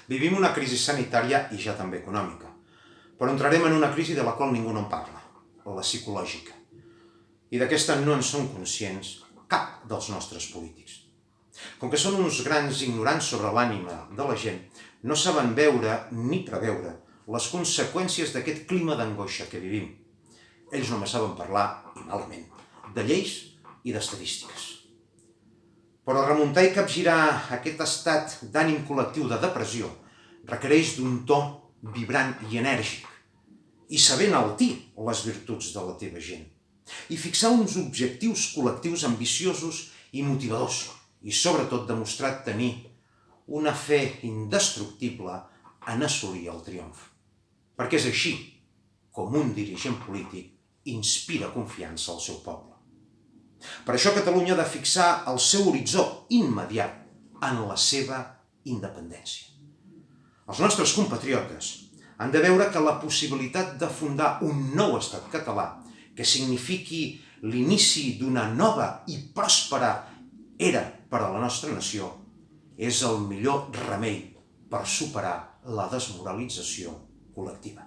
Vivim una crisi sanitària i ja també econòmica, però entrarem en una crisi de la qual ningú no en parla, la psicològica. I d'aquesta no en són conscients cap dels nostres polítics. Com que són uns grans ignorants sobre l'ànima de la gent, no saben veure ni preveure les conseqüències d'aquest clima d'angoixa que vivim. Ells només saben parlar, i malament, de lleis i d'estadístiques. Però remuntar i capgirar aquest estat d'ànim col·lectiu de depressió requereix d'un to vibrant i enèrgic i saber enaltir les virtuts de la teva gent i fixar uns objectius col·lectius ambiciosos i motivadors i sobretot demostrar tenir una fe indestructible en assolir el triomf. Perquè és així com un dirigent polític inspira confiança al seu poble. Per això Catalunya ha de fixar el seu horitzó immediat en la seva independència. Els nostres compatriotes han de veure que la possibilitat de fundar un nou estat català que signifiqui l'inici d'una nova i pròspera era per a la nostra nació és el millor remei per superar la desmoralització col·lectiva.